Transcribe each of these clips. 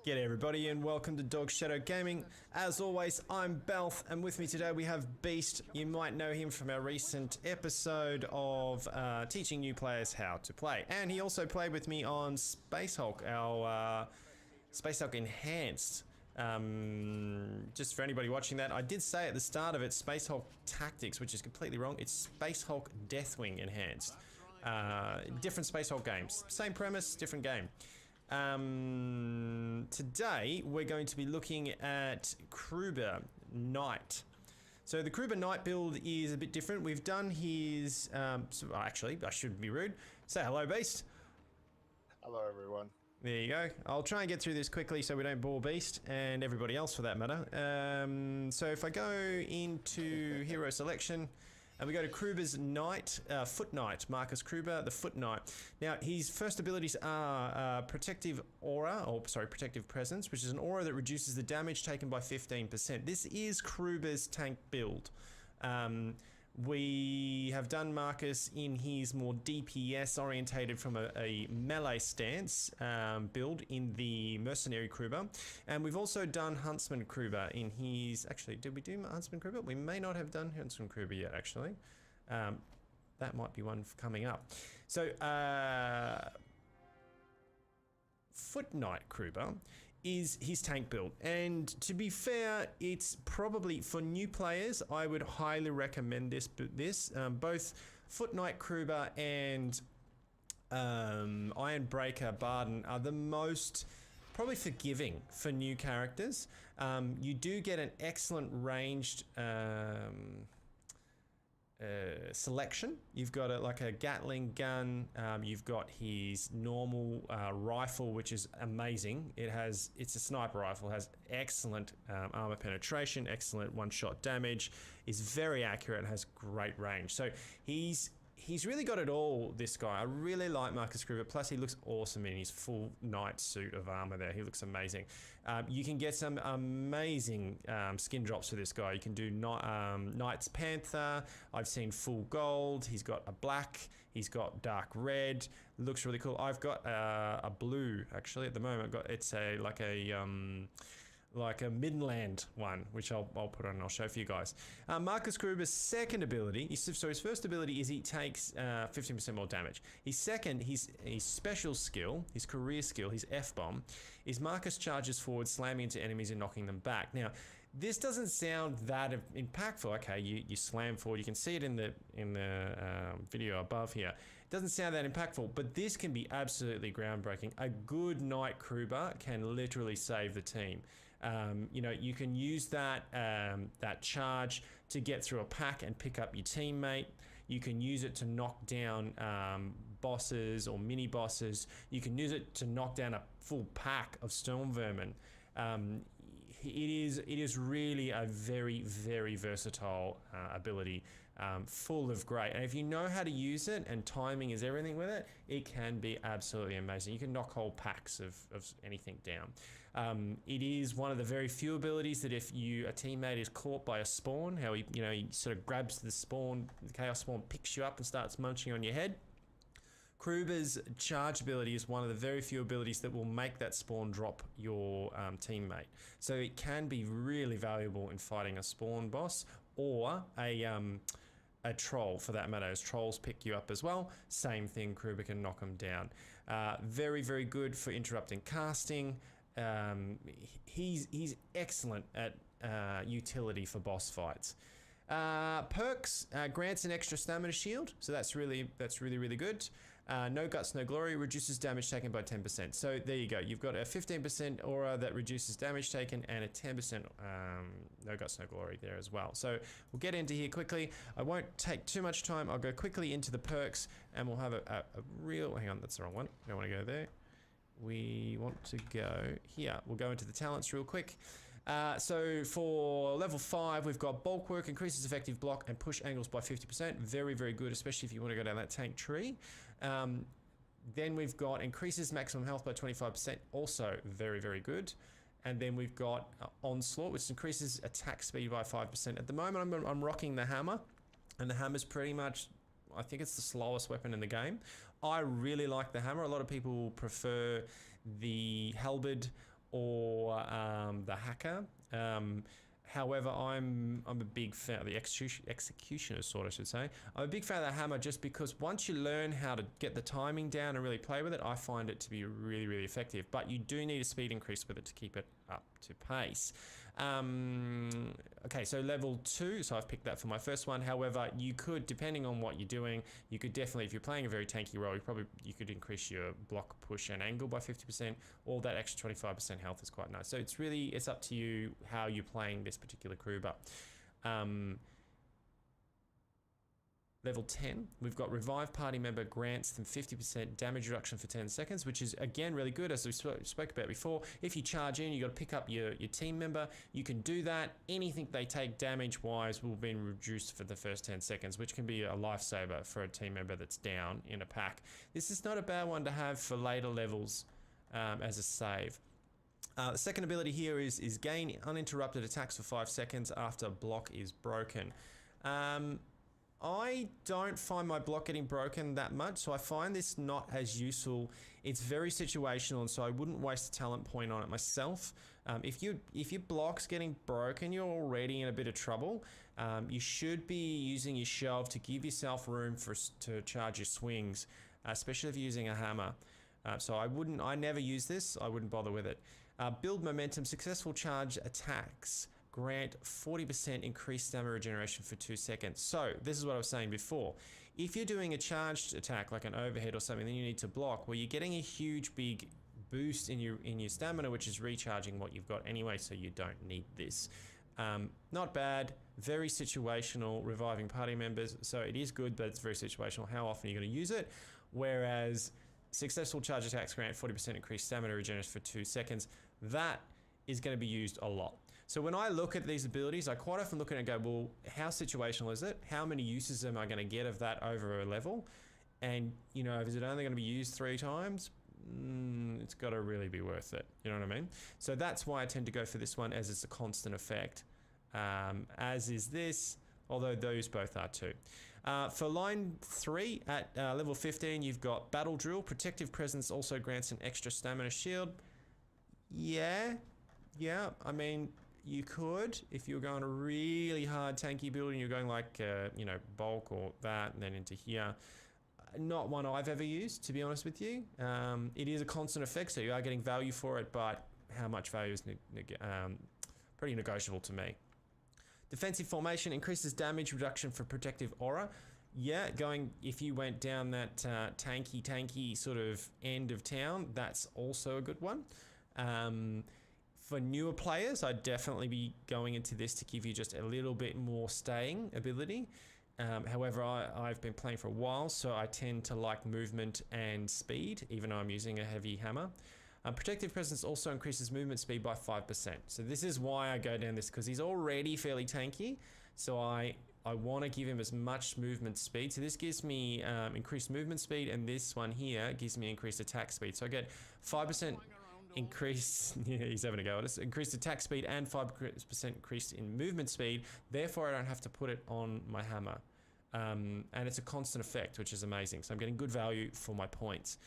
G'day everybody and welcome to Dog Shadow Gaming. As always, I'm Belth and with me today we have Beast. You might know him from our recent episode of teaching new players how to play. And he also played with me on Space Hulk, our Space Hulk Enhanced. Just for anybody watching that, I did say at the start of it Space Hulk Tactics, which is completely wrong. It's Space Hulk Deathwing Enhanced. Different Space Hulk games. Same premise, different game. Today we're going to be looking at Kruber Knight. So the Kruber Knight build is a bit different. We've done his, actually I shouldn't be rude. Say hello, Beast. Hello everyone. There you go. I'll try and get through this quickly so we don't bore Beast and everybody else for that matter. So if I go into hero selection, and we go to Kruber's Knight, Foot Knight, Markus Kruber, the Foot Knight. Now, his first abilities are Protective Presence, which is an aura that reduces the damage taken by 15%. This is Kruber's tank build. We have done Markus in his more DPS orientated from a melee stance build in the Mercenary Kruber. And we've also done Huntsman Kruber in his... Actually, did we do Huntsman Kruber? We may not have done Huntsman Kruber yet, actually. That might be one coming up. So, Foot Knight Kruber is his tank build, and to be fair, it's probably for new players. I would highly recommend this. Both Foot Knight Kruber and Ironbreaker Barden are the most probably forgiving for new characters. You do get an excellent ranged selection. You've got like a Gatling gun. You've got his normal rifle, which is amazing. It's a sniper rifle, has excellent armor penetration, excellent one-shot damage, is very accurate, and has great range. So he's really got it all, this guy. I really like Markus Kruber, plus he looks awesome in his full knight suit of armor there. He looks amazing. You can get some amazing skin drops for this guy. You can do Knight's Panther. I've seen full gold. He's got a black. He's got dark red. Looks really cool. I've got a blue, actually, at the moment. It's like a Midland one, which I'll put on and I'll show for you guys. Markus Kruber's second ability, so his first ability is he takes 15% more damage. His second, his special skill, his career skill, his F-bomb, is Markus charges forward, slamming into enemies and knocking them back. Now, this doesn't sound that impactful. Okay, you slam forward. You can see it in the video above here. It doesn't sound that impactful, but this can be absolutely groundbreaking. A good Knight Kruber can literally save the team. You know, you can use that charge to get through a pack and pick up your teammate. You can use it to knock down bosses or mini bosses. You can use it to knock down a full pack of storm vermin. It is really a very, very versatile ability, full of great. And if you know how to use it, and timing is everything with it, it can be absolutely amazing. You can knock whole packs of anything down. It is one of the very few abilities that if a teammate is caught by a spawn, how he sort of grabs the spawn, the chaos spawn, picks you up and starts munching on your head. Kruber's charge ability is one of the very few abilities that will make that spawn drop your teammate. So it can be really valuable in fighting a spawn boss or a troll, for that matter, as trolls pick you up as well. Same thing, Kruber can knock them down. Very, very good for interrupting casting. He's excellent at utility for boss fights. Perks, grants an extra stamina shield, so that's really good. No guts, no glory, reduces damage taken by 10%. So there you go. You've got a 15% aura that reduces damage taken and a 10% no guts, no glory there as well. So we'll get into here quickly. I won't take too much time. I'll go quickly into the perks and we'll have a real... Hang on, that's the wrong one. Don't want to go there. We want to go here. We'll go into the talents real quick. So for level 5, we've got bulk work, increases effective block and push angles by 50%. Very, very good, especially if you want to go down that tank tree. Then we've got increases maximum health by 25%. Also very, very good. And then we've got onslaught, which increases attack speed by 5%. At the moment, I'm rocking the hammer, and the hammer's pretty much... I think it's the slowest weapon in the game. I really like the hammer. A lot of people prefer the halberd or the hacker. However, I'm a big fan of the executioner sword, I should say. I'm a big fan of the hammer just because once you learn how to get the timing down and really play with it, I find it to be really, really effective. But you do need a speed increase with it to keep it up to pace. Okay, so level 2, so I've picked that for my first one. However, you could, depending on what you're doing, you could definitely, if you're playing a very tanky role, you could increase your block, push, and angle by 50%. All that extra 25% health is quite nice. So it's up to you how you're playing this particular Kruber. Level 10, we've got Revive Party Member grants them 50% damage reduction for 10 seconds, which is, again, really good. As we spoke about before, if you charge in, you got to pick up your team member. You can do that. Anything they take damage-wise will be reduced for the first 10 seconds, which can be a lifesaver for a team member that's down in a pack. This is not a bad one to have for later levels as a save. The second ability here is gain uninterrupted attacks for 5 seconds after block is broken. I don't find my block getting broken that much, so I find this not as useful. It's very situational, and so I wouldn't waste a talent point on it myself. If your block's getting broken, you're already in a bit of trouble. You should be using your shove to give yourself room to charge your swings, especially if you're using a hammer. So I never use this. I wouldn't bother with it. Build momentum. Successful charge attacks grant 40% increased stamina regeneration for 2 seconds. So this is what I was saying before. If you're doing a charged attack like an overhead or something, then you need to block. Well, you're getting a huge big boost in your stamina, which is recharging what you've got anyway. So you don't need this. Not bad. Very situational. Reviving party members. So it is good, but it's very situational. How often are you going to use it? Whereas successful charge attacks grant 40% increased stamina regeneration for 2 seconds. That is going to be used a lot. So when I look at these abilities, I quite often look at it and go, well, how situational is it? How many uses am I going to get of that over a level? And, you know, is it only going to be used 3 times? It's got to really be worth it. You know what I mean? So that's why I tend to go for this one, as it's a constant effect. As is this, although those both are too. For line 3 at level 15, you've got Battle Drill. Protective Presence also grants an extra stamina shield. Yeah, I mean, you could, if you're going a really hard tanky build and you're going like, you know, bulk or that and then into here. Not one I've ever used, to be honest with you. It is a constant effect, so you are getting value for it, but how much value is pretty negotiable to me. Defensive Formation increases damage reduction for Protective Aura. Yeah, if you went down that tanky sort of end of town, that's also a good one. For newer players, I'd definitely be going into this to give you just a little bit more staying ability. However, I've been playing for a while, so I tend to like movement and speed, even though I'm using a heavy hammer. Protective Presence also increases movement speed by 5%. So this is why I go down this, because he's already fairly tanky. So I want to give him as much movement speed. So this gives me increased movement speed, and this one here gives me increased attack speed. So I get 5% increase, yeah, he's having a go at us, increased attack speed and 5% increase in movement speed. Therefore, I don't have to put it on my hammer. And it's a constant effect, which is amazing. So I'm getting good value for my points.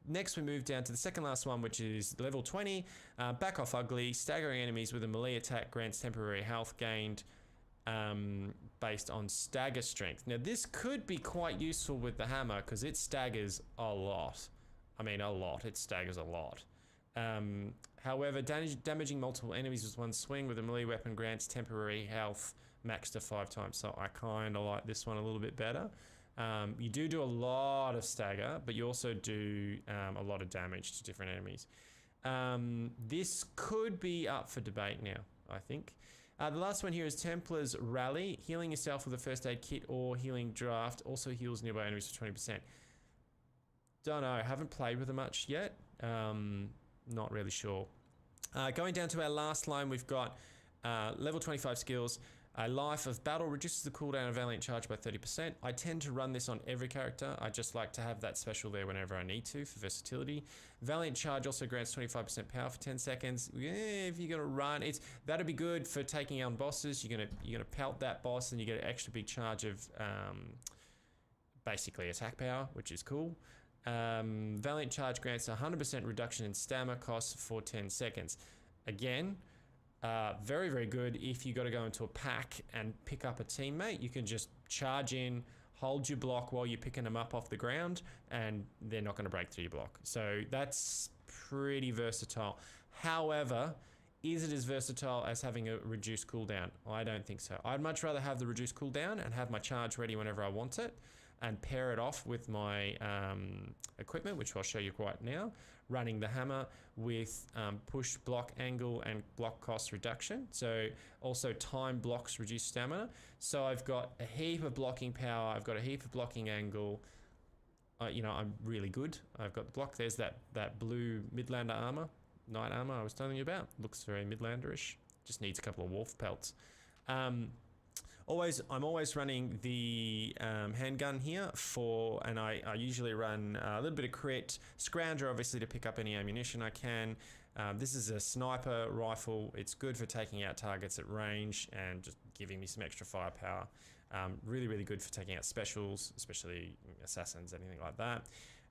Next, we move down to the second last one, which is level 20. Back Off Ugly. Staggering enemies with a melee attack grants temporary health gained based on stagger strength. Now, this could be quite useful with the hammer because it staggers a lot. I mean, a lot. It staggers a lot. However, damaging multiple enemies with one swing with a melee weapon grants temporary health max to 5 times. So I kind of like this one a little bit better. You do a lot of stagger, but you also do a lot of damage to different enemies. This could be up for debate now, I think. The last one here is Templar's Rally. Healing yourself with a first aid kit or healing draft also heals nearby enemies for 20%. Don't know, haven't played with it much yet. Not really sure. Going down to our last line, we've got level 25 skills. Life of Battle reduces the cooldown of Valiant Charge by 30%. I tend to run this on every character. I just like to have that special there whenever I need to for versatility. Valiant Charge also grants 25% power for 10 seconds. Yeah, if you're gonna run, that'd be good for taking out bosses. You're gonna pelt that boss and you get an extra big charge of basically attack power, which is cool. Valiant Charge grants 100% reduction in stamina costs for 10 seconds. Again, very, very good if you got to go into a pack and pick up a teammate. You can just charge in, hold your block while you're picking them up off the ground, and they're not going to break through your block. So that's pretty versatile. However, is it as versatile as having a reduced cooldown? I don't think so. I'd much rather have the reduced cooldown and have my charge ready whenever I want it, and pair it off with my equipment, which I'll show you right now, running the hammer with push, block, angle, and block cost reduction. So also time blocks reduce stamina. So I've got a heap of blocking power, I've got a heap of blocking angle. You know, I'm really good. I've got the block. There's that blue Midlander armor, knight armor I was telling you about. Looks very Midlanderish. Just needs a couple of wolf pelts. I'm always running the handgun here and I usually run a little bit of crit, scrounger obviously to pick up any ammunition I can. This is a sniper rifle. It's good for taking out targets at range and just giving me some extra firepower. Really, really good for taking out specials, especially assassins, anything like that.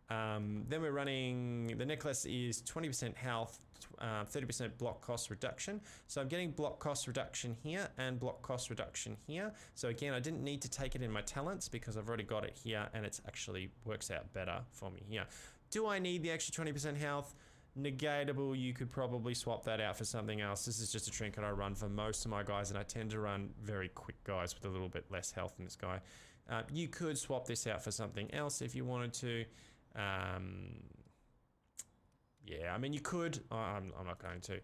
Then we're running, the necklace is 20% health, 30% block cost reduction. So I'm getting block cost reduction here and block cost reduction here. So again, I didn't need to take it in my talents because I've already got it here and it's actually works out better for me here. Do I need the extra 20% health? Negatable. You could probably swap that out for something else. This is just a trinket I run for most of my guys, and I tend to run very quick guys with a little bit less health than this guy. You could swap this out for something else if you wanted to. Yeah, I mean, you could. I'm not going to.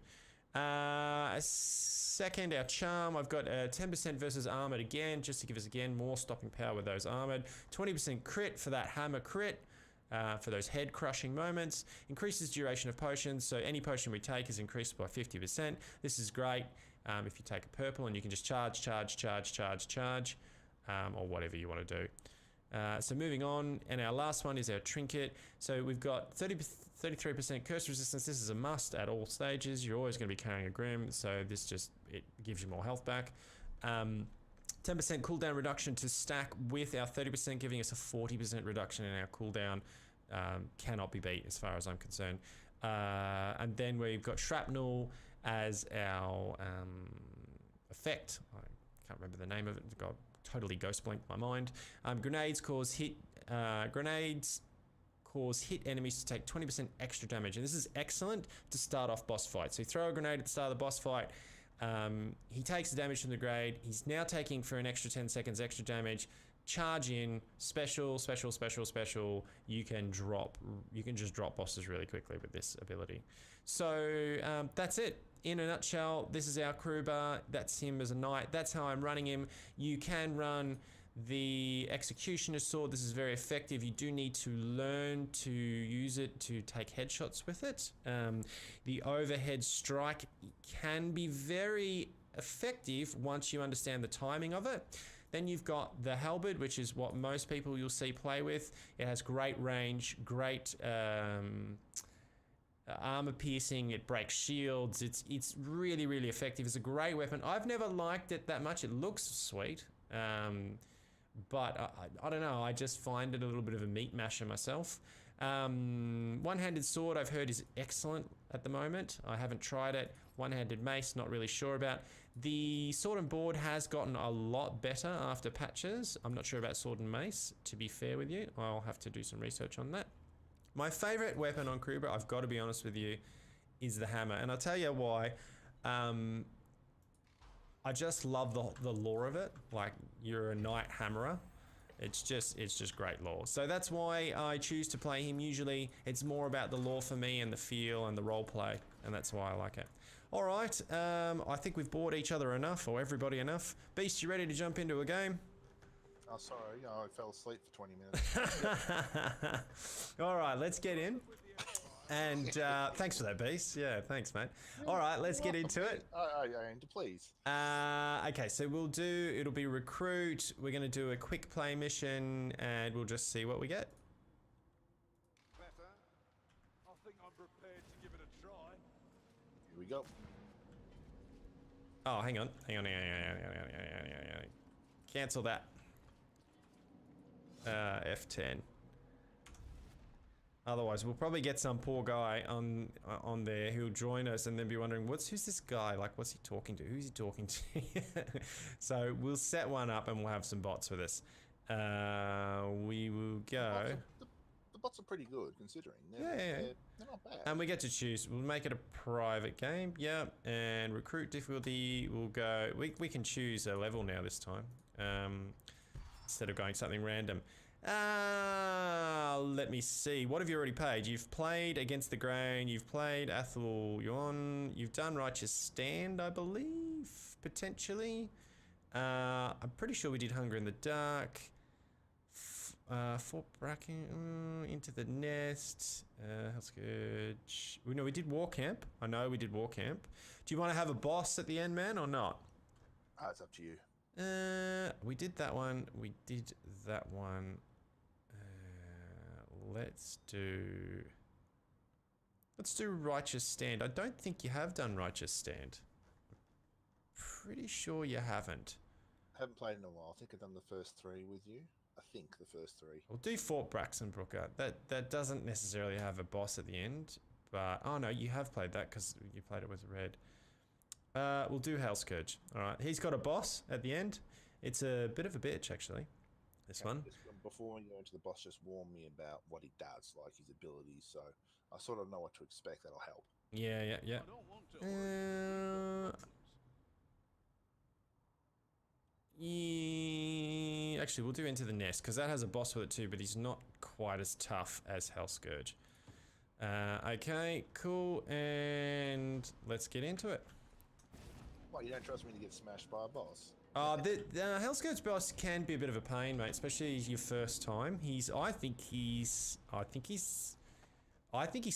Second, our charm. I've got 10% versus armored again, just to give us again more stopping power with those armored. 20% crit for that hammer crit. For those head crushing moments. Increases duration of potions, so any potion we take is increased by 50%. This is great if you take a purple and you can just charge, or whatever you want to do. So moving on, and our last one is our trinket. So we've got 33% curse resistance. This is a must at all stages. You're always going to be carrying a grim, so this just, it gives you more health back. 10% cooldown reduction to stack with our 30%, giving us a 40% reduction in our cooldown. Cannot be beat as far as I'm concerned. And then we've got shrapnel as our effect. I can't remember the name of it. Got totally ghost blinked my mind. Grenades cause hit enemies to take 20% extra damage, and this is excellent to start off boss fights. So you throw a grenade at the start of the boss fight. He takes the damage from the grenade. He's now taking for an extra 10 seconds extra damage. Charge in, special. You can just drop bosses really quickly with this ability. So that's it. In a nutshell, this is our Kruber. That's him as a knight. That's how I'm running him. You can run the Executioner's Sword. This is very effective. You do need to learn to use it to take headshots with it. The overhead strike can be very effective once you understand the timing of it. Then you've got the halberd, which is what most people you'll see play with. It has great range, great armor piercing. It breaks shields. It's really, really effective. It's a great weapon. I've never liked it that much. It looks sweet. But I don't know, I just find it a little bit of a meat masher myself. One-handed sword I've heard is excellent at the moment. I haven't tried it. One-handed mace, not really sure about. The sword and board has gotten a lot better after patches. I'm not sure about sword and mace, to be fair with you. I'll have to do some research on that. My favorite weapon on Kruber, I've got to be honest with you, is the hammer. And I'll tell you why. I just love the lore of it. Like, you're a knight hammerer. It's just great lore. So that's why I choose to play him. Usually it's more about the lore for me and the feel and the role play, and that's why I like it. All right, I think we've bored each other enough, or everybody enough. Beast, you ready to jump into a game? Oh, sorry, I fell asleep for 20 minutes. All right, let's get in. And thanks for that, Beast. Yeah, thanks, mate. All right, let's get into it. Please. Okay, so it'll be recruit. We're going to do a quick play mission, and we'll just see what we get. Better. I think I'm prepared to give it a try. Here we go. Oh, hang on. Cancel that. F10. Otherwise, we'll probably get some poor guy on there who'll join us and then be wondering, who's this guy? Like, what's he talking to? Who's he talking to? So we'll set one up and we'll have some bots with us. We will go. The bots are pretty good considering. Yeah. They're not bad. And we get to choose. We'll make it a private game. Yep. And recruit difficulty. We'll go. We can choose a level now this time. Instead of going something random. Let me see. What have you already played? You've played Against the Grain. You've played Athel Yuan. You've done Righteous Stand, I believe, potentially. I'm pretty sure we did Hunger in the Dark. Fort Bracken, Into the Nest. Hellscourge. No, we did War Camp. I know we did War Camp. Do you want to have a boss at the end, man, or not? It's up to you. We did that one. We did that one. Let's do Righteous Stand. I don't think you have done Righteous Stand. Pretty sure you haven't. I haven't played in a while. I think I've done the first 3 with you. I think the first 3. We'll do Fort Braxenbrooker. That doesn't necessarily have a boss at the end, but oh no, you have played that because you played it with Red. We'll do Hellscourge. All right, he's got a boss at the end. It's a bit of a bitch actually. This one. Before you go into the boss, just warn me about what he does, like his abilities, so I sort of know what to expect. That'll help. Yeah. Actually, we'll do Into the Nest because that has a boss with it too, but he's not quite as tough as Hellscourge. Okay, cool, and let's get into it. What, you don't trust me to get smashed by a boss? The Hellscourge boss can be a bit of a pain, mate, especially your first time. I think he's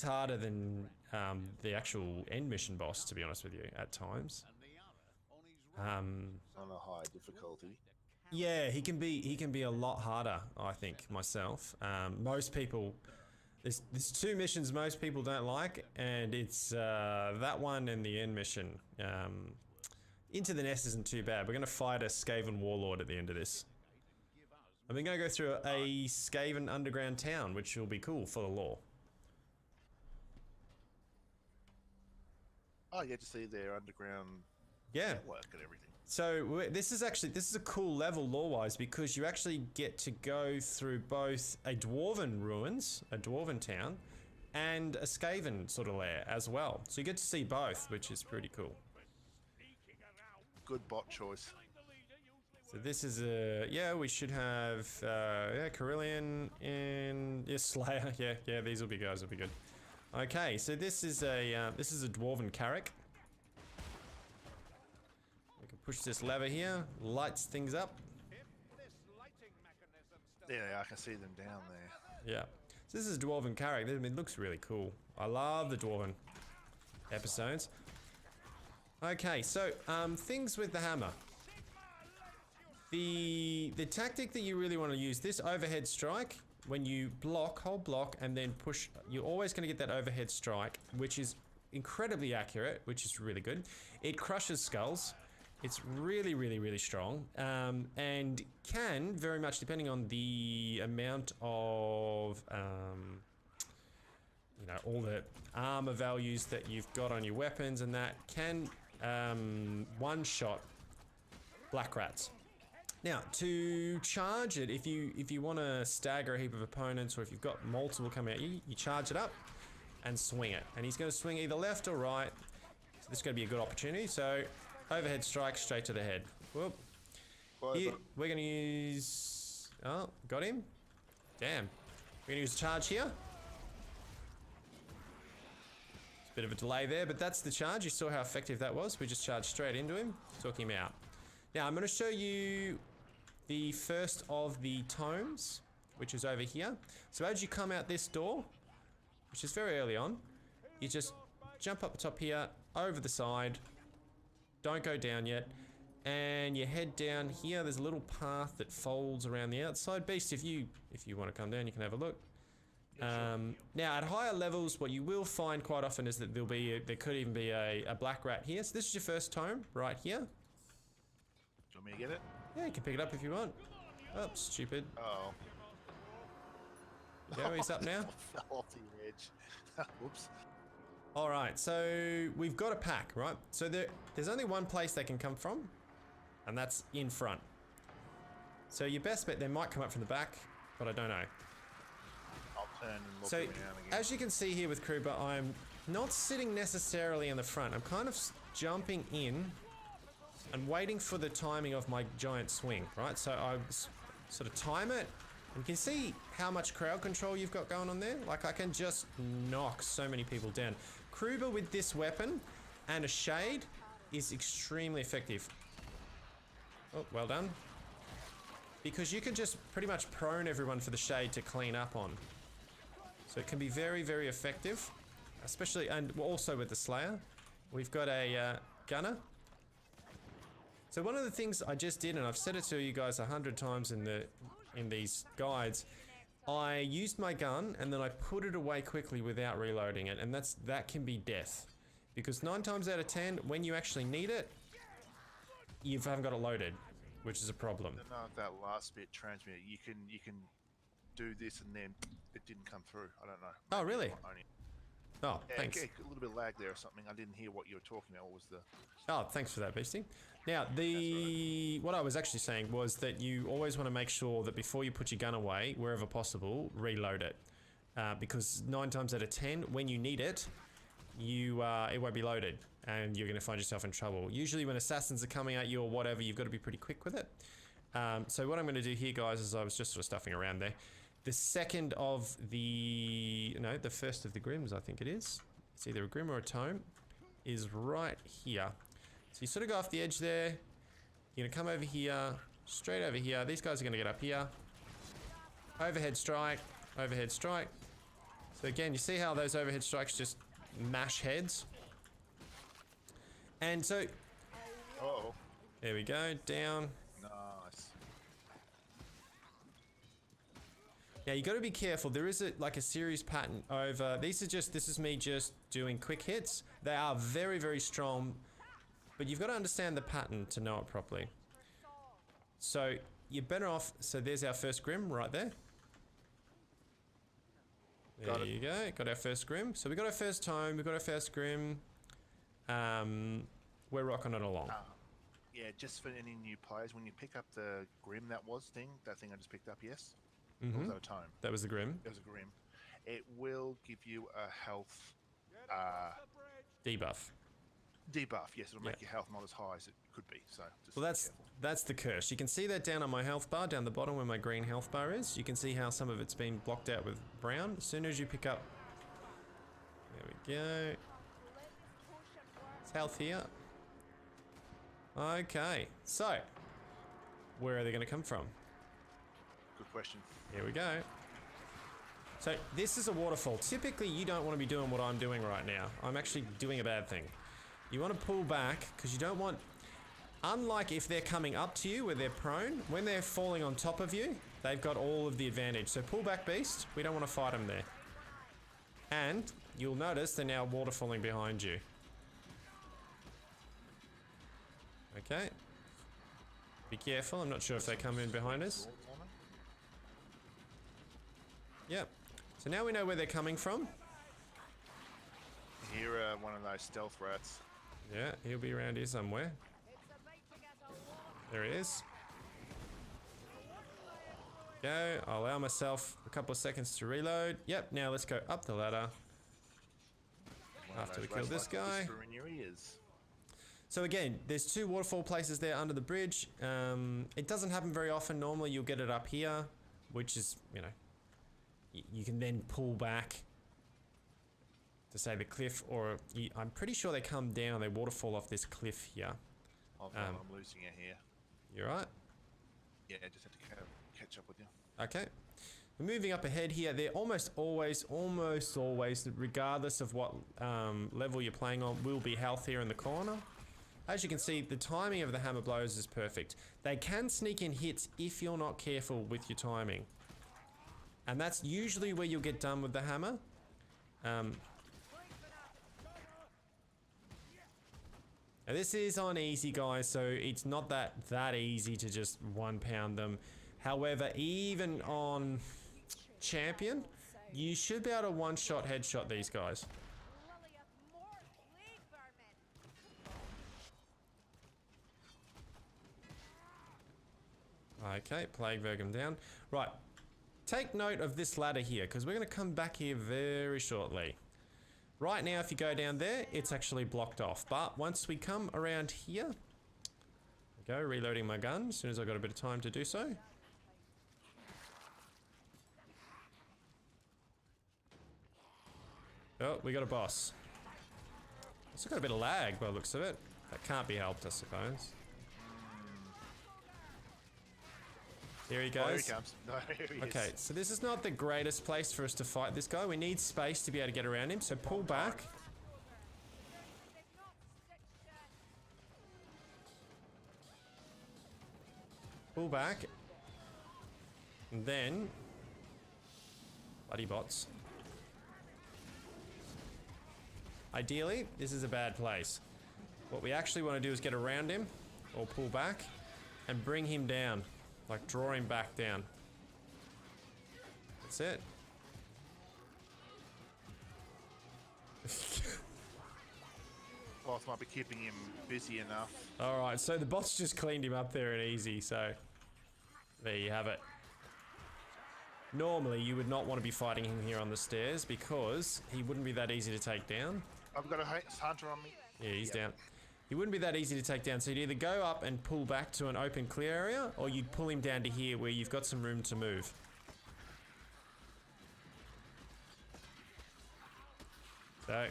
harder than the actual end mission boss, to be honest with you, at times. On a high difficulty. Yeah, he can be a lot harder, I think, myself. Most people, there's 2 missions most people don't like, and it's that one and the end mission. Into the Nest isn't too bad. We're going to fight a Skaven warlord at the end of this. And we're going to go through a Skaven underground town, which will be cool for the lore. Oh, you get to see their underground network and everything. So this is a cool level lore-wise because you actually get to go through both a dwarven ruins, a dwarven town, and a Skaven sort of lair as well. So you get to see both, which is pretty cool. Good bot choice. So this is we should have Carillion and Slayer. Yeah, these will be guys. Will be good. Okay, so this is a dwarven carrack. We can push this lever here, lights things up. Yeah, I can see them down there. Yeah. So this is a dwarven carrack. It looks really cool. I love the dwarven episodes. Okay, so things with the hammer. The tactic that you really want to use, this overhead strike, when you hold block, and then push, you're always going to get that overhead strike, which is incredibly accurate, which is really good. It crushes skulls. It's really, really, really strong, and can, very much depending on the amount of, all the armor values that you've got on your weapons and that, can one-shot black rats. Now, to charge it, if you want to stagger a heap of opponents, or if you've got multiple coming at you, you charge it up and swing it. And he's going to swing either left or right. So this is going to be a good opportunity. So, overhead strike straight to the head. Whoop. Here, we're going to use... Oh, got him. Damn. We're going to use a charge here. Bit of a delay there, but that's the charge. You saw how effective that was. We just charged straight into him, took him out. Now I'm going to show you the first of the tomes, which is over here. So as you come out this door, which is very early on, you just jump up the top here, over the side, don't go down yet, and you head down here. There's a little path that folds around the outside. Beast, if you want to come down, you can have a look. Now at higher levels, what you will find quite often is that there could even be a black rat here. So this is your first tome right here. Do you want me to get it? Yeah, you can pick it up if you want. Oh, stupid. Oh. Yeah, he's up now. Fell off the edge. Whoops. All right, so we've got a pack, right? So there's only one place they can come from, and that's in front. So your best bet, they might come up from the back, but I don't know. I'll turn and look So around again. as you can see here with Kruber, I'm not sitting necessarily in the front. I'm kind of jumping in and waiting for the timing of my giant swing, right? So I sort of time it. You can see how much crowd control you've got going on there. Like, I can just knock so many people down. Kruber with this weapon and a shade is extremely effective. Oh, well done. Because you can just pretty much prone everyone for the shade to clean up on. So it can be very, very effective. Especially, and also with the Slayer. We've got a gunner. So one of the things I just did, and I've said it to you guys 100 times in these guides, I used my gun and then I put it away quickly without reloading it, and that can be death. Because 9 times out of 10, when you actually need it, you haven't got it loaded, which is a problem. I don't know if that last bit transmitted. You can do this and then it didn't come through. I don't know. Oh, really? Oh, Yeah, thanks. a little bit of lag there or something. I didn't hear what you were talking about. What was the... Oh, thanks for that, Beastie. Now, what I was actually saying was that you always want to make sure that before you put your gun away, wherever possible, reload it. Because 9 times out of 10, when you need it, it won't be loaded, and you're going to find yourself in trouble. Usually when assassins are coming at you or whatever, you've got to be pretty quick with it. So what I'm going to do here, guys, is I was just sort of stuffing around there. The second of the first of the Grims, I think it is. It's either a Grim or a Tome, is right here. So you sort of go off the edge there. You're going to come over here, straight over here. These guys are going to get up here. Overhead strike, overhead strike. So again, you see how those overhead strikes just mash heads? And so, Uh-oh. there we go, down. Nice. Now you got to be careful. There is like a series pattern over. This is me just doing quick hits. They are very, very strong, but you've got to understand the pattern to know it properly. So you're better off. So there's our first Grim right there. There you go. Got our first Grim. So we got our first Tome. We got our first Grim. We're rocking it along. Yeah, just for any new players, when you pick up the Grim, that thing I just picked up, yes? Or was that a Tome? That was the Grim. It was a Grim. It will give you a health Debuff. debuff. Yes, it'll make your health not as high as it could be. So just well, that's the curse. You can see that down on my health bar, down the bottom where my green health bar is. You can see how some of it's been blocked out with brown. As soon as you pick up, there we go. It's health here. Okay, so where are they going to come from? Good question. Here we go. So this is a waterfall. Typically, you don't want to be doing what I'm doing right now. I'm actually doing a bad thing. You want to pull back because you don't want... Unlike if they're coming up to you where they're prone, when they're falling on top of you, they've got all of the advantage. So pull back, beast. We don't want to fight them there. And you'll notice they're now waterfalling behind you. Okay. Be careful. I'm not sure if they come in behind us. Yep. So now we know where they're coming from. Here, one of those stealth rats. Yeah, he'll be around here somewhere. There he is. Go. I'll allow myself a couple of seconds to reload. Yep, now let's go up the ladder. After we kill this guy. In your ears. So again, there's 2 waterfall places there under the bridge. It doesn't happen very often. Normally you'll get it up here, which is, you can then pull back to say the cliff, or I'm pretty sure they come down, they waterfall off this cliff here. I'm losing it here. You're right? Yeah, I just have to catch up with you. Okay. We're moving up ahead here. They're almost always, regardless of what level you're playing on, will be health here in the corner. As you can see, the timing of the hammer blows is perfect. They can sneak in hits if you're not careful with your timing. And that's usually where you'll get done with the hammer. Now this is on easy, guys, so it's not that easy to just 1-pound them. However, even on champion, You should be able to one-shot headshot these guys. Okay, Plague Vergum down. Right, take note of this ladder here, because we're going to come back here very shortly. Right now, if you go down there, it's actually blocked off. But once we come around here, go reloading my gun as soon as I've got a bit of time to do so. Oh, we got a boss. It's got a bit of lag by the looks of it. That can't be helped, I suppose. Here he goes. Oh, here he comes. No, here he Okay, is. so this is not the greatest place for us to fight this guy. We need space to be able to get around him, so pull back. Pull back. And then... Bloody bots. Ideally, this is a bad place. What we actually want to do is get around him, or pull back, and bring him down. Like, draw him back down. That's it. Boss might be keeping him busy enough. Alright, so the bots just cleaned him up there and easy, so... There you have it. Normally, you would not want to be fighting him here on the stairs, because he wouldn't be that easy to take down. I've got a hunter on me. Yeah, he's down. He wouldn't be that easy to take down, so you'd either go up and pull back to an open clear area, or you'd pull him down to here where you've got some room to move. So,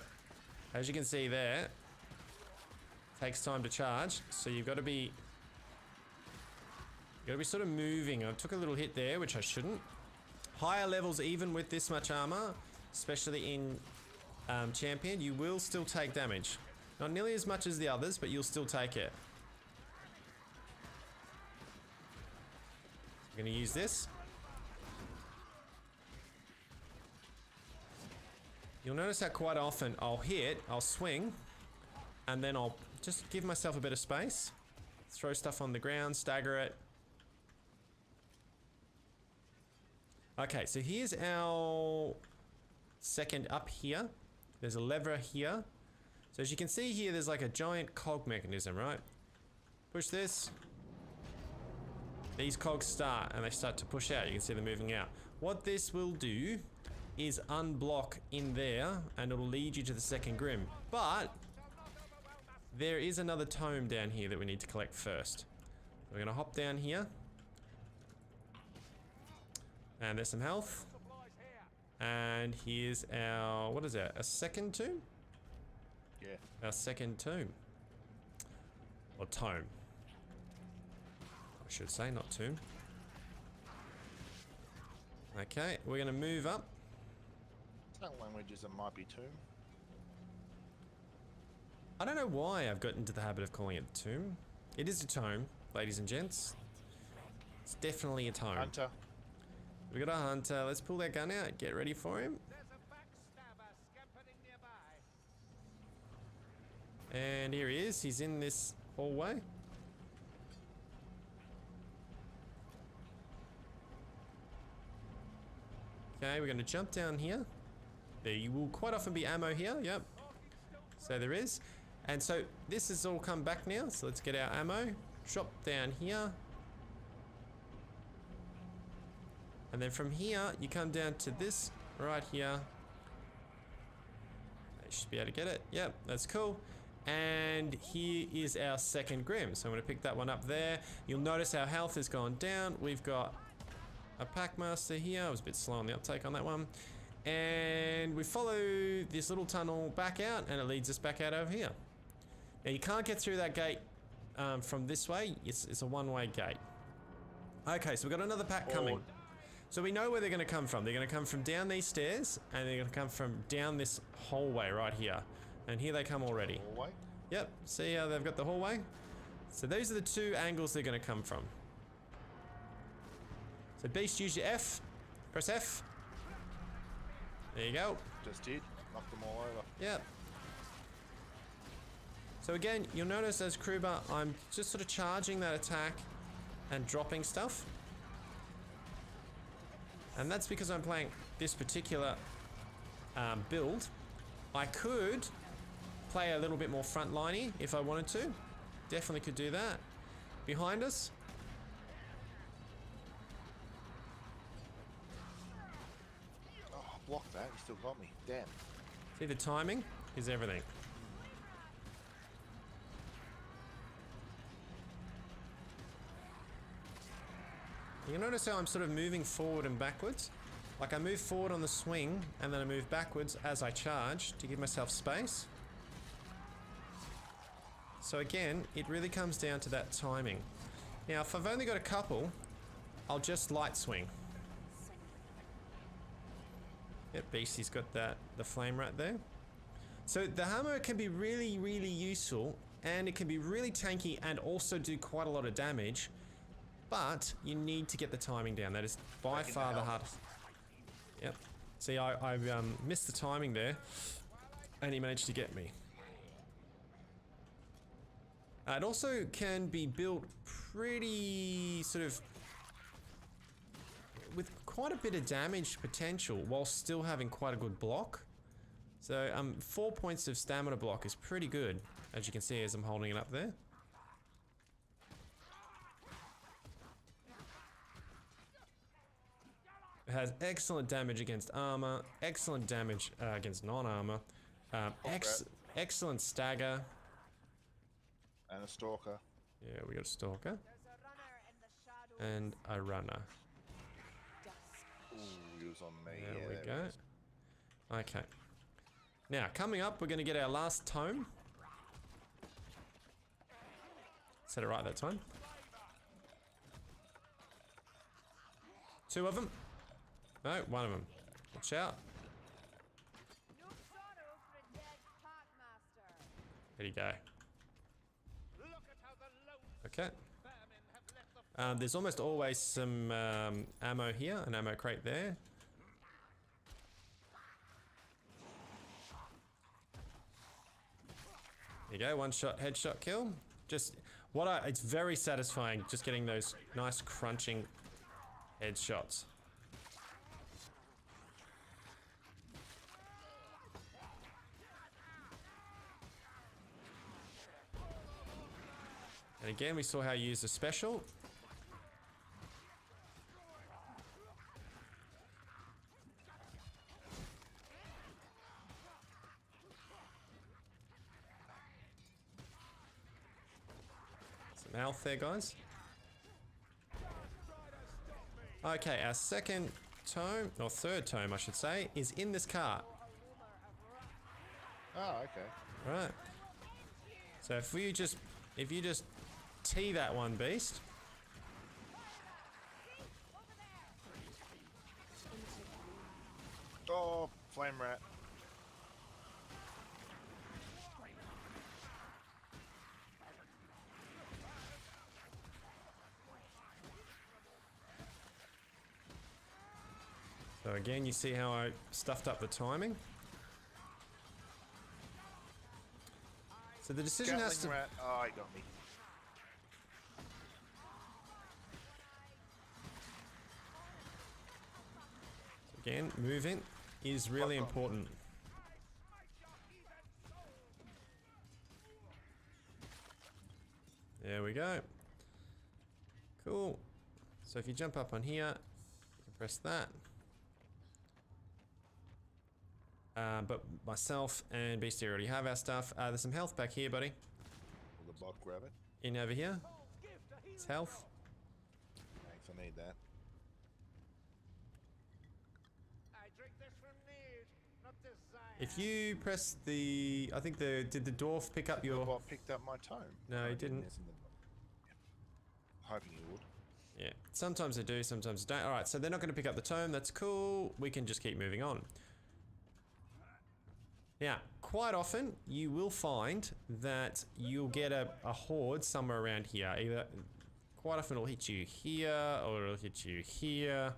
as you can see there, takes time to charge, so you've got to be sort of moving. I took a little hit there, which I shouldn't. Higher levels, even with this much armor, especially in Champion, you will still take damage. Not nearly as much as the others, but you'll still take it. I'm going to use this. You'll notice that quite often I'll hit, I'll swing, and then I'll just give myself a bit of space. Throw stuff on the ground, stagger it. Okay, so here's our second up here. There's a lever here. So as you can see here, there's like a giant cog mechanism, right? Push this. These cogs start and they start to push out. You can see them moving out. What this will do is unblock in there and it'll lead you to the second Grim. But there is another tome down here that we need to collect first. We're gonna hop down here. And there's some health. And here's our, what is that? A second tomb? Yeah. Our second tomb. Or tome. I should say, not tomb. Okay, we're gonna move up. That language is a might be tomb. I don't know why I've got into the habit of calling it a tomb. It is a tome, ladies and gents. It's definitely a tome. Hunter. We got a hunter. Let's pull that gun out. Get ready for him. And here he is. He's in this hallway. Okay, we're going to jump down here. There will quite often be ammo here. Yep. So there is. And so this has all come back now. So let's get our ammo. Drop down here. And then from here, you come down to this right here. I should be able to get it. Yep, that's cool. And here is our second Grim. So I'm going to pick that one up there. You'll notice our health has gone down. We've got a Packmaster here. I was a bit slow on the uptake on that one. And we follow this little tunnel back out and it leads us back out over here. Now you can't get through that gate from this way. It's a one-way gate. Okay, so we've got another pack coming. So we know where they're going to come from. They're going to come from down these stairs and they're going to come from down this hallway right here. And here they come already. Hallway? Yep, see how they've got the hallway? So those are the two angles they're going to come from. So Beast, use your F. Press F. There you go. Just did. Knocked them all over. Yep. So again, you'll notice as Kruber, I'm just sort of charging that attack and dropping stuff. And that's because I'm playing this particular build, I could play a little bit more frontliney if I wanted to. Definitely could do that. Behind us. Oh, block that. You still got me. Damn. See, the timing is everything. You notice how I'm sort of moving forward and backwards? Like I move forward on the swing and then I move backwards as I charge to give myself space. So again, it really comes down to that timing. Now, if I've only got a couple, I'll just light swing. Yep, Beastie's got the flame right there. So the hammer can be really, really useful, and it can be really tanky and also do quite a lot of damage, but you need to get the timing down. That is by far the hardest. Yep. See, I missed the timing there, and he managed to get me. It also can be built pretty sort of with quite a bit of damage potential while still having quite a good block. So 4 points of stamina block is pretty good, as you can see as I'm holding it up there. It has excellent damage against armor, excellent damage against non-armor, excellent stagger. And a stalker. Yeah, we got a stalker. And a runner. Ooh, he was on me. There yeah, we there go. it is. Okay. Now, coming up, we're going to get our last tome. Said it right that time. 2 of them. No, 1 of them. Watch out. There you go. Okay. There's almost always some ammo here, an ammo crate there. There you go, 1-shot headshot kill. It's very satisfying just getting those nice crunching headshots. And again, we saw how you use the special. Some health there, guys. Okay, our second tome, or third tome, I should say, is in this cart. Oh, okay. Right. So if you just tee that one beast. Oh, flame rat. So again, you see how I stuffed up the timing. So the decision has to... Rat. Oh, he got me. Again, moving is really important. There we go. Cool. So if you jump up on here, you can press that. But myself and Beastie already have our stuff. There's some health back here, buddy. Will the bot grab it? In over here. It's health. Thanks, I need that. If you press the... I think did the dwarf pick up The your... bot picked up my tome. No, he didn't. Hoping he would. Yeah, sometimes they do, sometimes they don't. Alright, so they're not going to pick up the tome, that's cool. We can just keep moving on. Now, quite often, you will find that you'll get a horde somewhere around here. Either, quite often it'll hit you here, or it'll hit you here.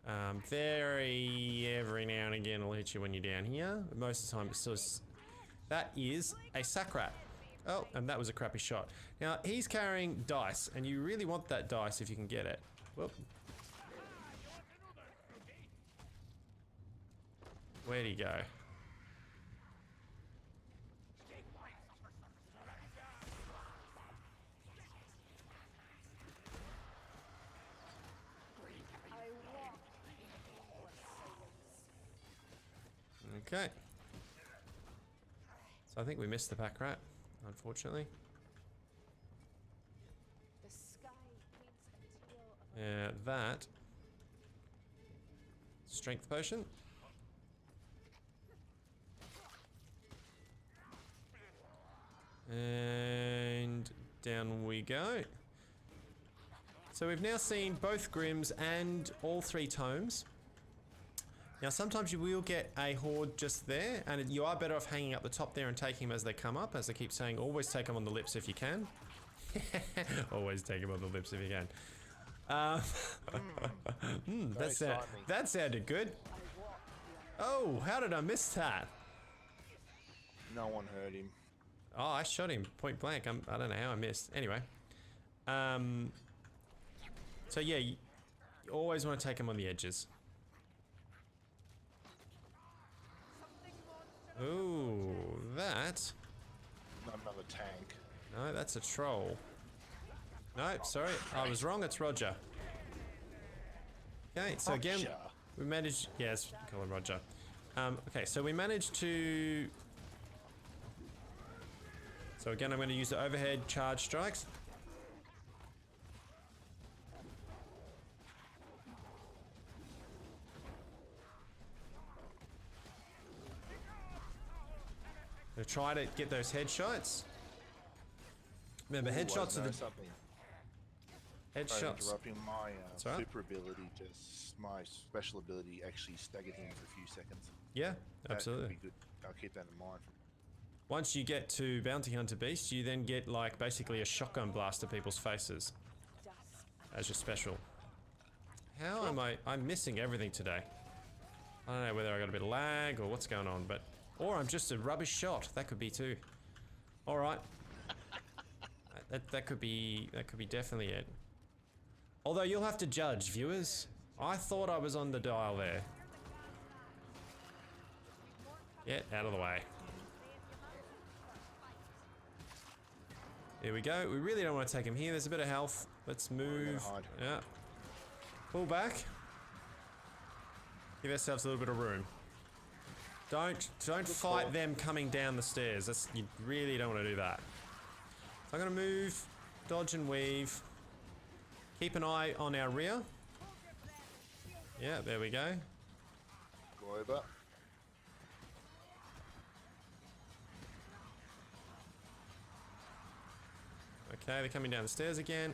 Every now and again it'll hit you when you're down here. Most of the time it's just... That is a sack rat. Oh, and that was a crappy shot. Now, he's carrying dice, and you really want that dice if you can get it. Whoop. Where'd he go? Okay. So I think we missed the pack rat, unfortunately. Yeah, that. Strength potion. And down we go. So we've now seen both Grims and all 3 tomes. Now sometimes you will get a horde just there, and you are better off hanging up the top there and taking them as they come up. As I keep saying, always take them on the lips if you can. Always take them on the lips if you can. That sounded good. Oh, how did I miss that? No one heard him. Oh, I shot him point blank. I don't know how I missed. Anyway. So yeah, you always want to take them on the edges. Ooh, that. Not another tank. No, that's a troll. No, sorry, I was wrong. It's Roger. Okay, so again, Roger. we managed. Yes, call him Roger. Okay, so we managed to. So again, I'm going to use the overhead charge strikes. Gonna try to get those headshots. Remember, headshots are the something. headshots. Interrupting my right. super ability, just my special ability actually staggered him for a few seconds. Yeah, That could absolutely. be good. I'll keep that in mind. Once you get to Bounty Hunter Beast, you then get like basically a shotgun blast to people's faces as your special. How am I'm missing everything today. I don't know whether I got a bit of lag or what's going on, but or I'm just a rubbish shot. That could be too. All right. That could be definitely it. Although you'll have to judge, viewers. I thought I was on the dial there. Yeah, out of the way. Here we go. We really don't want to take him here. There's a bit of health. Let's move. Yeah. Pull back. Give ourselves a little bit of room. Don't fight them coming down the stairs. You really don't want to do that. So I'm going to move, dodge and weave. Keep an eye on our rear. Yeah, there we go. Go over. Okay, they're coming down the stairs again.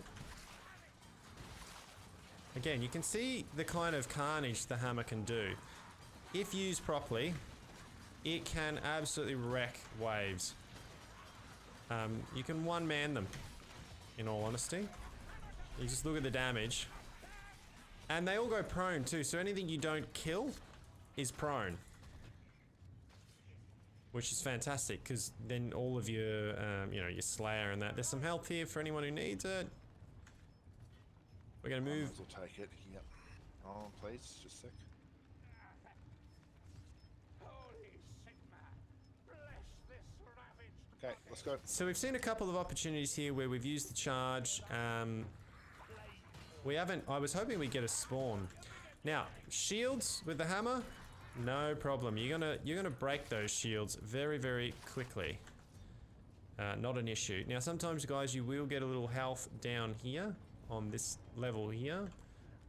Again, you can see the kind of carnage the hammer can do. If used properly, it can absolutely wreck waves. You can one-man them, in all honesty. You just look at the damage. And they all go prone too, so anything you don't kill is prone. Which is fantastic, because then all of your, your Slayer and that. There's some health here for anyone who needs it. We're gonna move. We'll take it. Yep. Oh, please, just a sec. Okay, let's go. So we've seen a couple of opportunities here where we've used the charge. We haven't. I was hoping we'd get a spawn. Now, shields with the hammer, no problem. You're gonna break those shields very, very quickly. Not an issue. Now, sometimes, guys, you will get a little health down here on this level here.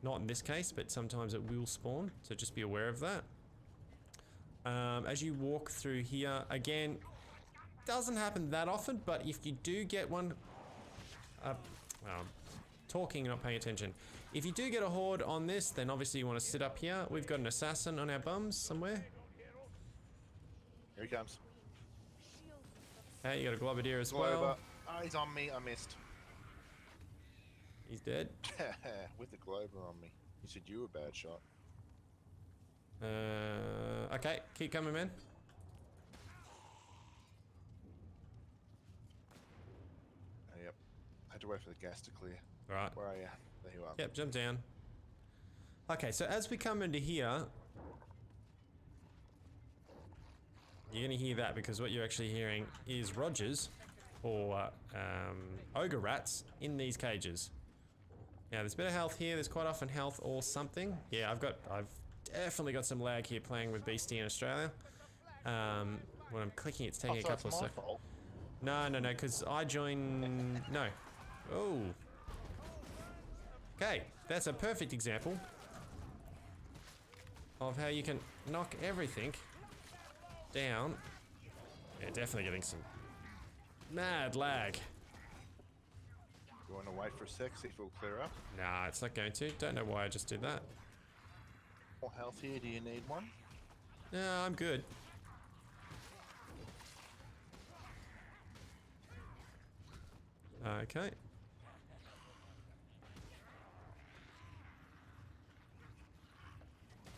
Not in this case, but sometimes it will spawn. So just be aware of that. As you walk through here, again, doesn't happen that often, but if you do get one, talking and not paying attention. If you do get a horde on this, then obviously you want to sit up here. We've got an assassin on our bums somewhere. Here he comes. Hey, you got a globadier as Go well. over. Oh, he's on me. I missed. He's dead. With the Glober on me. You said you were a bad shot. Okay, keep coming, man. Yep. I had to wait for the gas to clear. Right. Where are you? There you are. Yep, jump down. Okay, so as we come into here, You're going to hear that because what you're actually hearing is Rogers or ogre rats in these cages. Now there's a bit of health here. There's quite often health or something. Yeah, I've definitely got some lag here playing with Beastie in Australia. When I'm clicking, it's taking a couple of seconds. No, because I join. No. Oh. Okay, that's a perfect example of how you can knock everything down. Yeah, definitely getting some mad lag. You want to wait for a sec, see if it'll clear up? Nah, it's not going to. Don't know why I just did that. More health here, do you need one? No, I'm good. Okay.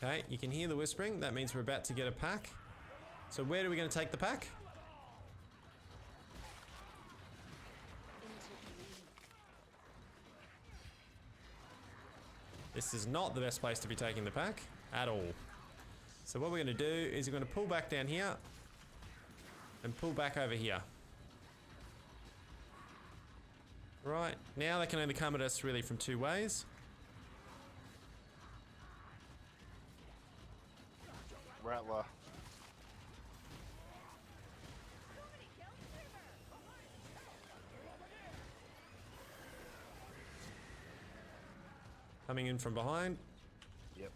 Okay, you can hear the whispering. That means we're about to get a pack. So where are we going to take the pack? This is not the best place to be taking the pack at all. So what we're going to do is we're going to pull back down here and pull back over here. Right, now they can only come at us really from two ways. Rattler. Coming in from behind. Yep.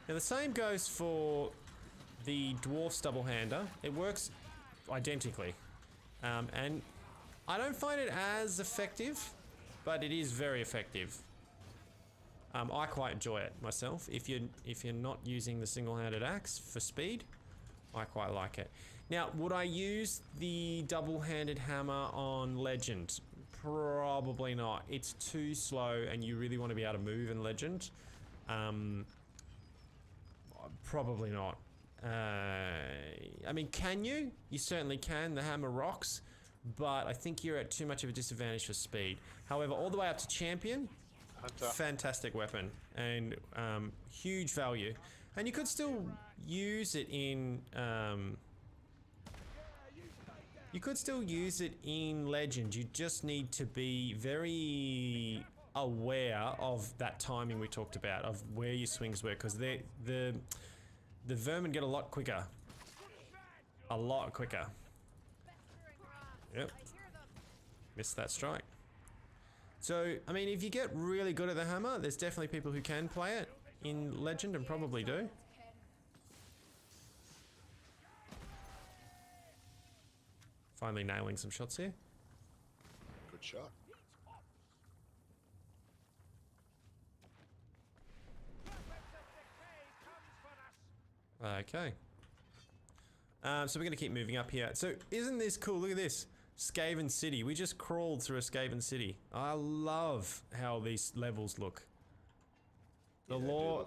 Now the same goes for the Dwarf's double-hander. It works identically. And I don't find it as effective, but it is very effective. I quite enjoy it myself. If you're not using the single-handed axe for speed, I quite like it. Now, would I use the double-handed hammer on Legend? Probably not. It's too slow, and you really want to be able to move in Legend. Probably not. I mean, can you? You certainly can. The hammer rocks, but I think you're at too much of a disadvantage for speed. However, all the way up to champion, fantastic weapon and huge value. And you could still use it in. You could still use it in Legend. You just need to be very aware of that timing we talked about, of where your swings were, because the vermin get a lot quicker. A lot quicker. Yep. Missed that strike. So, I mean, if you get really good at the hammer, there's definitely people who can play it in Legend and probably do. Finally nailing some shots here. Good shot. Okay. So we're going to keep moving up here. So isn't this cool? Look at this. Skaven City. We just crawled through a Skaven City. I love how these levels look. The lore,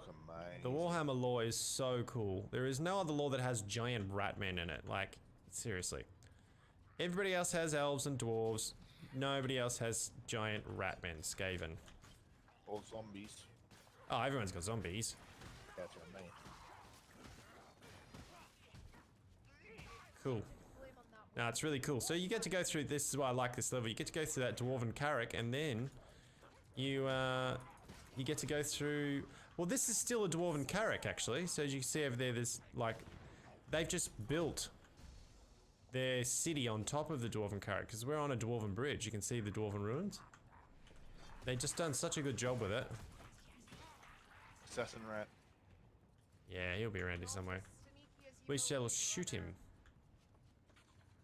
the Warhammer lore is so cool. There is no other lore that has giant ratmen in it. Like, seriously. Everybody else has elves and dwarves. Nobody else has giant ratmen, Skaven. Or zombies. Oh, everyone's got zombies. That's what I mean. Cool. No, it's really cool. So you get to go through, this is why I like this level, you get to go through that Dwarven Carrack, and then you get to go through, well, this is still a Dwarven Carrack actually. So as you can see over there, there's like, they've just built their city on top of the Dwarven Carrack, because we're on a Dwarven bridge. You can see the Dwarven ruins. They've just done such a good job with it. Assassin rat. Yeah, he'll be around here somewhere. We shall shoot him.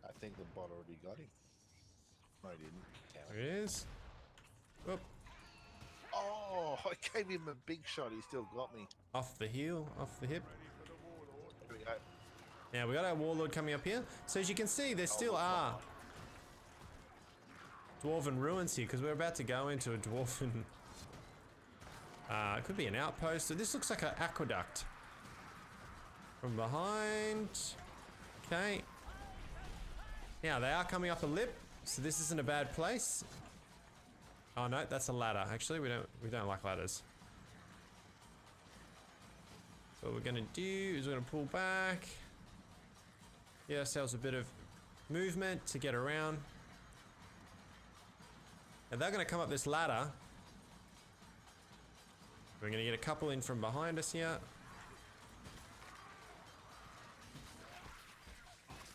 I think the bot already got him. No, he didn't. Damn There it. he is. Whoop. Oh, I gave him a big shot. He still got me. Off the heel, off the hip. Here we go. Now we got our warlord coming up here. So as you can see, there still are dwarven ruins here, because we're about to go into a dwarven. It could be an outpost. So this looks like an aqueduct. From behind. Okay. Now they are coming up a lip, so this isn't a bad place. Oh no, that's a ladder. Actually, we don't like ladders. So what we're gonna do is we're gonna pull back. Get ourselves a bit of movement to get around. And they're gonna come up this ladder. We're gonna get a couple in from behind us here.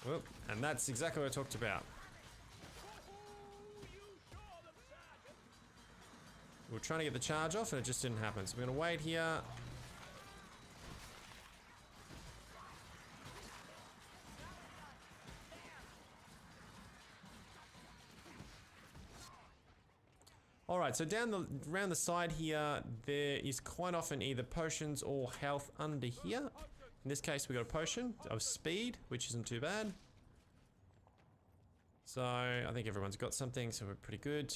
Whoop, and that's exactly what I talked about. We were trying to get the charge off and it just didn't happen. So we're gonna wait here. Alright, so around the side here, there is quite often either potions or health under here. In this case, we got a potion of speed, which isn't too bad. So I think everyone's got something, so we're pretty good.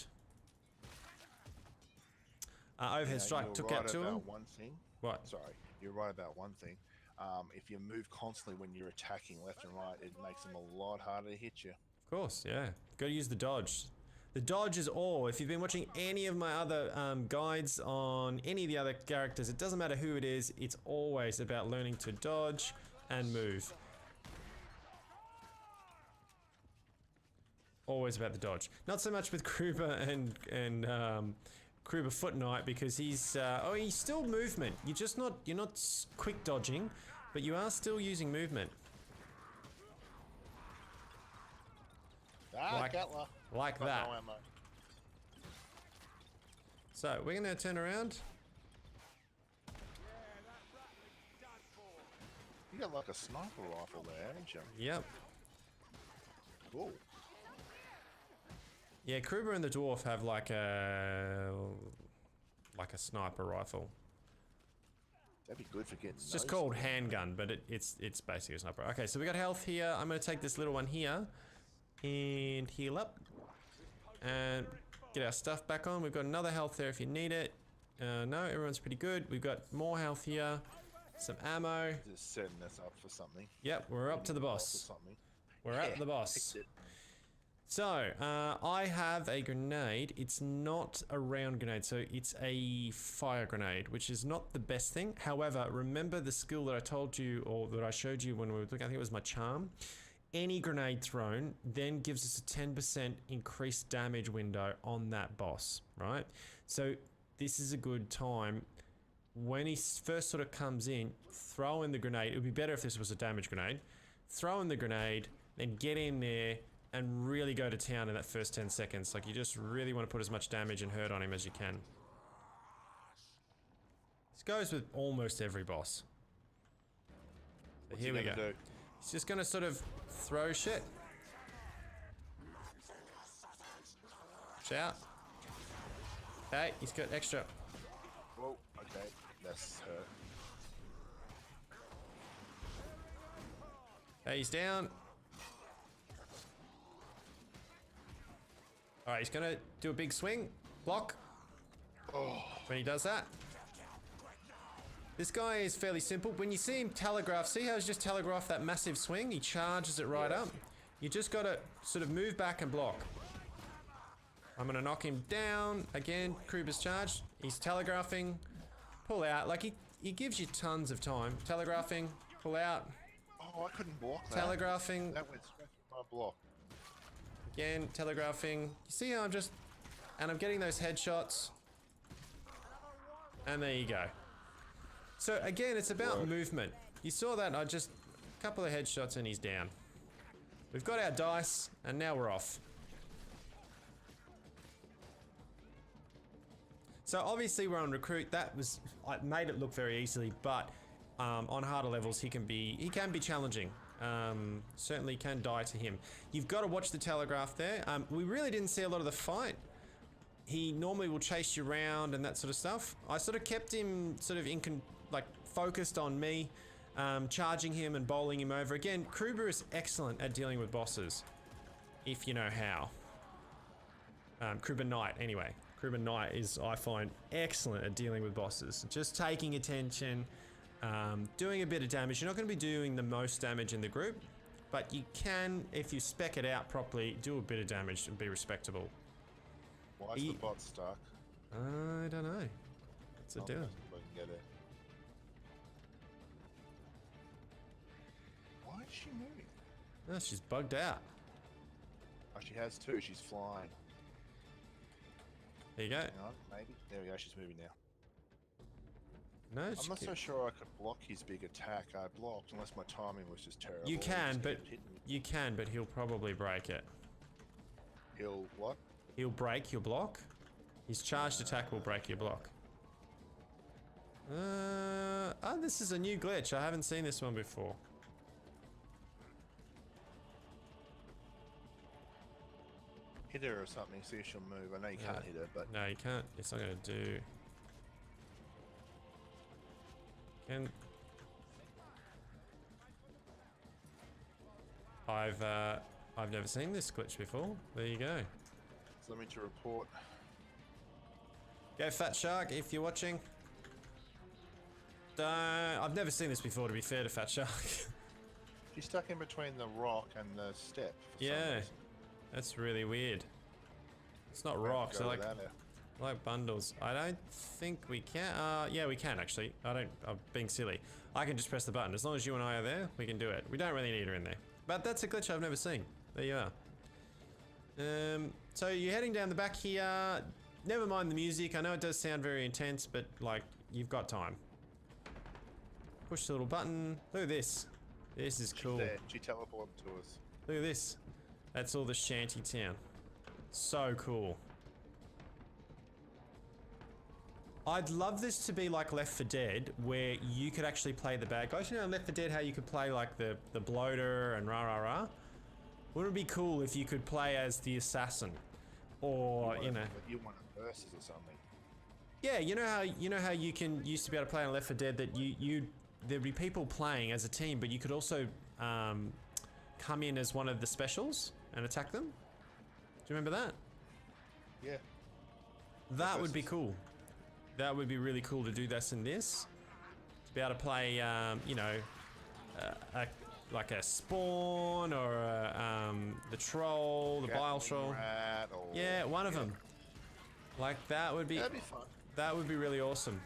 Overhead strike took out two of them. One thing. What? Sorry, you're right about one thing. If you move constantly when you're attacking left and right, it makes them a lot harder to hit you. Of course, yeah. Got to use the dodge. The dodge is all. If you've been watching any of my other guides on any of the other characters, it doesn't matter who it is, it's always about learning to dodge and move. Always about the dodge. Not so much with Kruber and Kruber Foot Knight, because he's still movement. You're not quick dodging, but you are still using movement. Like that. So we're gonna turn around. You got like a sniper rifle there, haven't you? Yep. Cool. Yeah, Kruber and the dwarf have like a sniper rifle. That'd be good for getting. It's just called handgun, but it's basically a sniper. Okay, so we got health here. I'm gonna take this little one here and heal up and get our stuff back on. We've got another health there if you need it. No, everyone's pretty good. We've got more health here, some ammo. Just setting us up for something. Yep, we're up to the boss. We're at the boss. So, I have a grenade. It's not a round grenade, so it's a fire grenade, which is not the best thing. However, remember the skill that I told you, or that I showed you when we were looking, I think it was my charm. Any grenade thrown then gives us a 10% increased damage window on that boss, right? So this is a good time. When he first sort of comes in, throw in the grenade. It would be better if this was a damage grenade. Throw in the grenade, then get in there and really go to town in that first 10 seconds. Like, you just really want to put as much damage and hurt on him as you can. This goes with almost every boss. So here we go. He's just gonna sort of throw shit. Watch out. Hey, he's got extra. Whoa, okay, that's hurt. Hey, he's down. Alright, he's gonna do a big swing. Block. Oh. When he does that. This guy is fairly simple. When you see him telegraph, see how he's just telegraphed that massive swing? He charges it right up. You just gotta sort of move back and block. I'm gonna knock him down. Again, Kruber's charged. He's telegraphing. Pull out. Like, he gives you tons of time. Telegraphing. Pull out. Oh, I couldn't block that. Telegraphing. That went straight through my block. Again, telegraphing. You see how I'm just... And I'm getting those headshots. And there you go. So again, it's about movement. You saw that, I just... A couple of headshots and he's down. We've got our dice, and now we're off. So obviously we're on recruit. That was... I made it look very easily, but... on harder levels, he can be challenging. Certainly can die to him. You've got to watch the telegraph there. We really didn't see a lot of the fight. He normally will chase you around and that sort of stuff. I sort of kept him sort of focused on me, charging him and bowling him over. Again, Kruber is excellent at dealing with bosses, if you know how. Kruber Knight, anyway. Kruber Knight is, I find, excellent at dealing with bosses. Just taking attention, doing a bit of damage. You're not going to be doing the most damage in the group, but you can, if you spec it out properly, do a bit of damage and be respectable. Why is the bot stuck? I don't know. What's it doing? If I can get it. Why is she moving? Oh, she's bugged out. Oh, she has two. She's flying. There you go. Hang on, maybe. There we go. She's moving now. No, I'm not so sure I could block his big attack. I blocked, unless my timing was just terrible. You He can, just but kept hitting me. you can, but he'll probably break it. He'll what? He'll break your block. His charged attack will break your block. Oh, this is a new glitch. I haven't seen this one before. Hit her or something, see if she'll move. I know you can't hit her, but No, you can't. It's not going to do. Can. I've never seen this glitch before. There you go. something to report. Go Fatshark if you're watching. I've never seen this before, to be fair to Fatshark. She's stuck in between the rock and the step. For some Yeah, reason. that's really weird. It's not We'll have to rocks, go they're without her. like bundles. I don't think we can. Yeah, we can actually. I'm being silly. I can just press the button. As long as you and I are there, we can do it. We don't really need her in there. But that's a glitch I've never seen. There you are. So you're heading down the back here. Never mind the music. I know it does sound very intense, but like, you've got time. Push the little button. Look at this. This is cool. There, she teleported to us. Look at this. That's all the shanty town. So cool. I'd love this to be like Left 4 Dead, where you could actually play the bad guys. You know in Left 4 Dead how you could play like the bloater and rah rah rah? Wouldn't it be cool if you could play as the assassin? Or, you know. You want verses or something. Yeah, you know how you can used to be able to play on Left 4 Dead that there'd be people playing as a team, but you could also come in as one of the specials and attack them? Do you remember that? Yeah. That would be cool. That would be really cool to do this in this. To be able to play, you know, like a spawn or the troll, the bile troll. Rat or, Yeah, one of them. Like that would be. That'd be fun. That would be really awesome.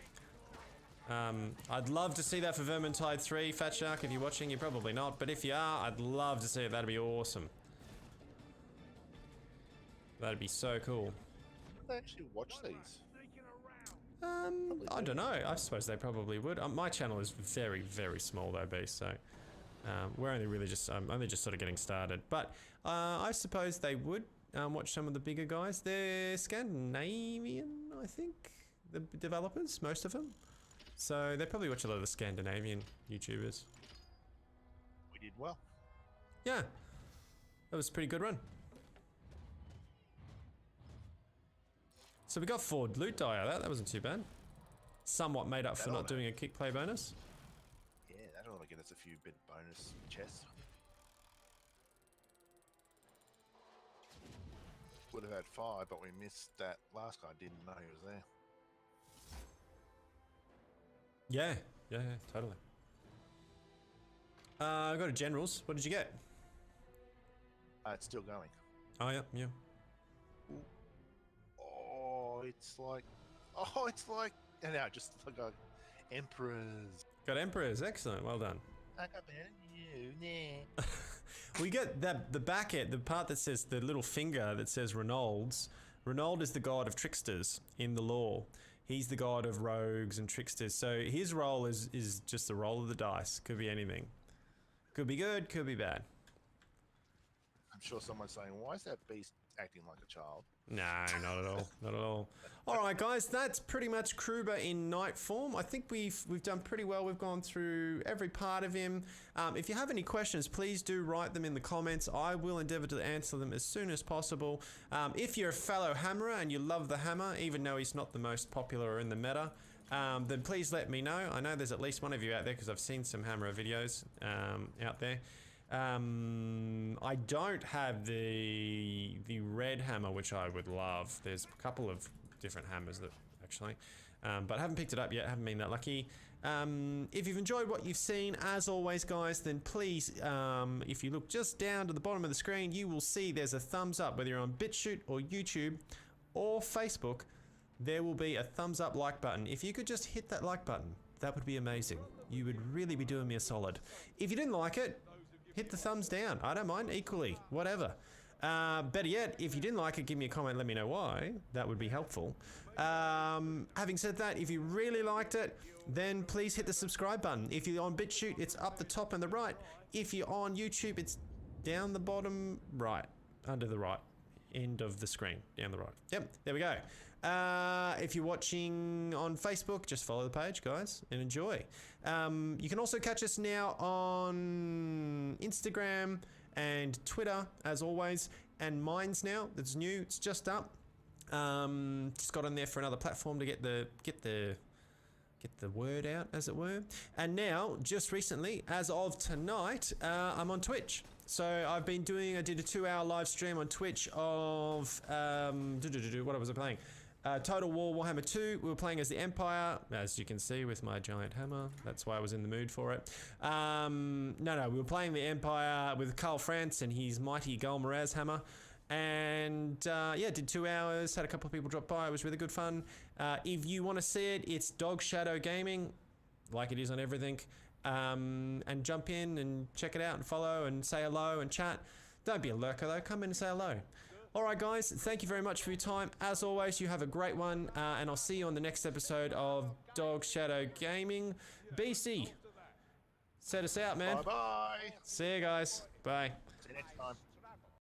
I'd love to see that for Vermintide 3, Fatshark. If you're watching, you're probably not, but if you are, I'd love to see it. That'd be awesome. That'd be so cool. I actually watch these. I don't know. I suppose they probably would. My channel is very, very small though, B. So we're only really just, I'm only just sort of getting started. But I suppose they would watch some of the bigger guys. They're Scandinavian, I think. The developers, most of them. So they probably watch a lot of the Scandinavian YouTubers. We did well. Yeah, that was a pretty good run. So we got 4 loot die out of that. That wasn't too bad. Somewhat made up for not doing a kick play bonus. Yeah, that'll get us a few bit bonus chests. Would have had 5, but we missed that last guy. Didn't know he was there. Yeah, totally. I got a generals. What did you get? It's still going. Oh yeah. Oh, it's like, and now just like a emperors. Got emperors. Excellent. Well done. I got better than you. Nah. We get the back end, the part that says the little finger that says Reynolds. Reynold is the god of tricksters in the lore. He's the god of rogues and tricksters. So his role is just the roll of the dice. Could be anything. Could be good, could be bad. I'm sure someone's saying, why is that beast acting like a child? No, not at all. Not at all. All right, guys, that's pretty much Kruber in night form. I think we've done pretty well. We've gone through every part of him. If you have any questions, please do write them in the comments. I will endeavor to answer them as soon as possible. If you're a fellow hammerer and you love the hammer, even though he's not the most popular in the meta, then please let me know. I know there's at least one of you out there because I've seen some hammerer videos out there. I don't have the red hammer, which I would love. There's a couple of different hammers that actually, but I haven't picked it up yet. Haven't been that lucky. If you've enjoyed what you've seen, as always, guys, then please, if you look just down to the bottom of the screen, you will see there's a thumbs up, whether you're on BitChute or YouTube. or Facebook, there will be a thumbs up like button. If you could just hit that like button, that would be amazing. You would really be doing me a solid. If you didn't like it, hit the thumbs down. I don't mind, equally, whatever. Better yet, if you didn't like it, give me a comment, let me know why. That would be helpful. Having said that, if you really liked it, then please hit the subscribe button. If you're on BitChute, it's up the top and the right. If you're on YouTube, it's down the bottom right, under the right end of the screen, down the right. Yep, there we go. If you're watching on Facebook, just follow the page, guys, and enjoy. You can also catch us now on Instagram and Twitter, as always, and Minds now. That's new. It's just up. Just got on there for another platform to get the word out, as it were. And now, just recently, as of tonight, I'm on Twitch. So I did a 2-hour live stream on Twitch of what was I playing? Total War Warhammer 2. We were playing as the Empire, as you can see with my giant hammer. That's why I was in the mood for it. No, we were playing the Empire with Carl France and his mighty Galmaraz hammer. And yeah, did 2 hours, had a couple of people drop by. It was really good fun. If you want to see it, it's Dog Shadow Gaming, like it is on everything. And jump in and check it out and follow and say hello and chat. Don't be a lurker though, come in and say hello. Alright guys, thank you very much for your time. As always, you have a great one, and I'll see you on the next episode of Dog Shadow Gaming. BC, set us out, man. Bye-bye. See you guys. Bye. See you next time.